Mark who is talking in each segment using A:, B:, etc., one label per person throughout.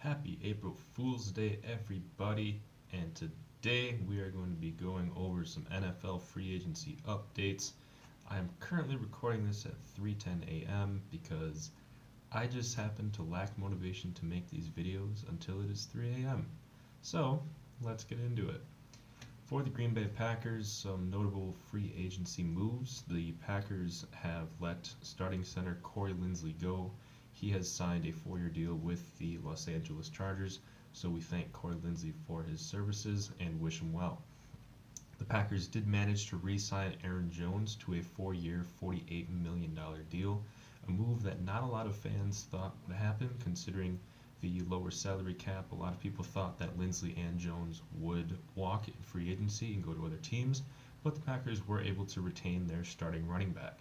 A: Happy April Fool's Day, everybody, and today we are going to be going over some NFL free agency updates. I am currently recording this at 3:10 a.m. because I just happen to lack motivation to make these videos until it is 3 a.m. So, let's get into it. For the Green Bay Packers, some notable free agency moves. The Packers have let starting center Corey Linsley go. He has signed a 4-year deal with the Los Angeles Chargers, so we thank Corey Linsley for his services and wish him well. The Packers did manage to re-sign Aaron Jones to a 4-year, $48 million deal, a move that not a lot of fans thought would happen considering the lower salary cap. A lot of people thought that Linsley and Jones would walk in free agency and go to other teams, but the Packers were able to retain their starting running back.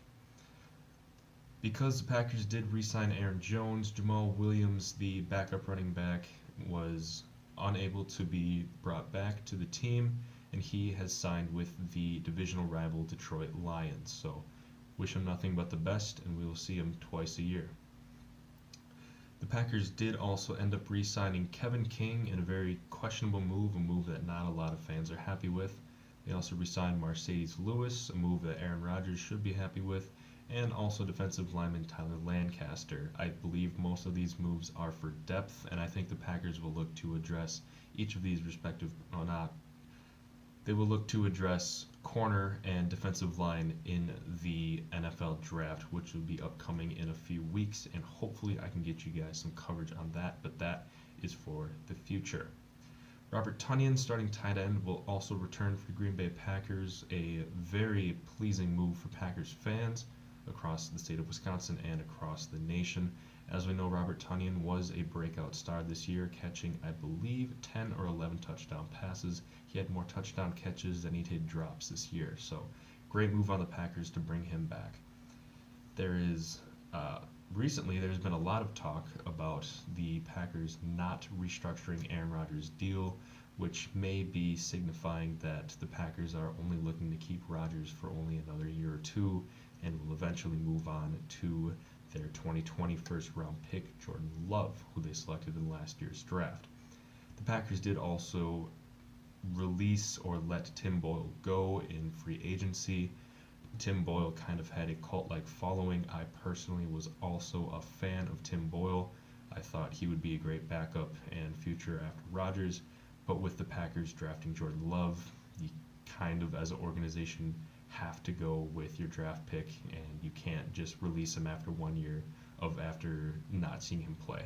A: Because the Packers did re-sign Aaron Jones, Jamal Williams, the backup running back, was unable to be brought back to the team, and he has signed with the divisional rival Detroit Lions. So, wish him nothing but the best, and we will see him twice a year. The Packers did also end up re-signing Kevin King in a very questionable move, a move that not a lot of fans are happy with. They also re-signed Marcedes Lewis, a move that Aaron Rodgers should be happy with, and also defensive lineman Tyler Lancaster. I believe most of these moves are for depth, and I think the Packers will look to address each of these they will look to address corner and defensive line in the NFL draft, which will be upcoming in a few weeks, and hopefully I can get you guys some coverage on that, but that is for the future. Robert Tonyan, starting tight end, will also return for Green Bay Packers, a very pleasing move for Packers fans across the state of Wisconsin and across the nation. As we know, Robert Tonyan was a breakout star this year, catching, I believe, 10 or 11 touchdown passes. He had more touchdown catches than he did drops this year, so great move on the Packers to bring him back. Recently there's been a lot of talk about the Packers not restructuring Aaron Rodgers' deal, which may be signifying that the Packers are only looking to keep Rodgers for only another year or two and will eventually move on to their 2020 first-round pick, Jordan Love, who they selected in last year's draft. The Packers did also release or let Tim Boyle go in free agency. Tim Boyle kind of had a cult-like following. I personally was also a fan of Tim Boyle. I thought he would be a great backup and future after Rodgers, but with the Packers drafting Jordan Love, you kind of, as an organization, have to go with your draft pick, and you can't just release him after 1 year after not seeing him play.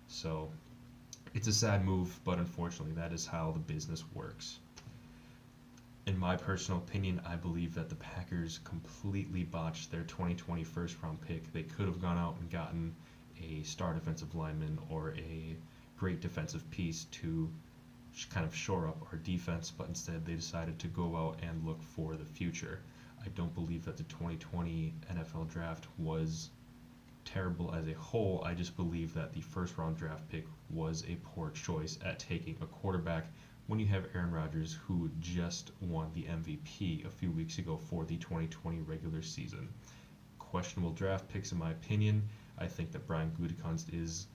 A: So it's a sad move, but unfortunately that is how the business works. In my personal opinion, I believe that the Packers completely botched their 2020 first round pick. They could have gone out and gotten a star defensive lineman or a great defensive piece to kind of shore up our defense, but instead they decided to go out and look for the future. I don't believe that the 2020 NFL draft was terrible as a whole. I just believe that the first round draft pick was a poor choice at taking a quarterback when you have Aaron Rodgers, who just won the MVP a few weeks ago for the 2020 regular season. Questionable draft picks in my opinion. I think that Brian Gutekunst is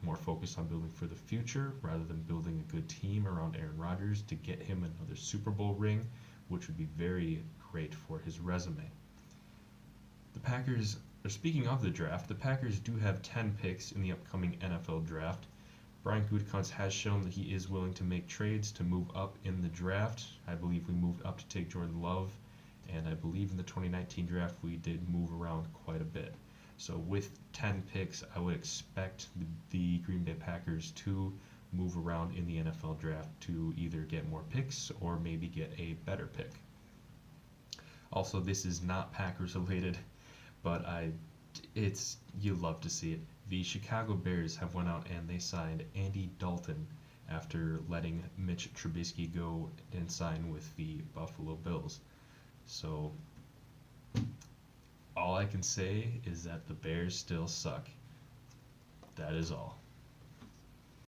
A: more focused on building for the future rather than building a good team around Aaron Rodgers to get him another Super Bowl ring, which would be very great for his resume. Speaking of the draft, the Packers do have 10 picks in the upcoming NFL draft. Brian Gutekunst has shown that he is willing to make trades to move up in the draft. I believe we moved up to take Jordan Love, and I believe in the 2019 draft we did move around quite a bit. So with 10 picks, I would expect the Green Bay Packers to move around in the NFL draft to either get more picks or maybe get a better pick. Also, this is not Packers related, but you love to see it. The Chicago Bears have went out and they signed Andy Dalton after letting Mitch Trubisky go and sign with the Buffalo Bills. So all I can say is that the Bears still suck. That is all.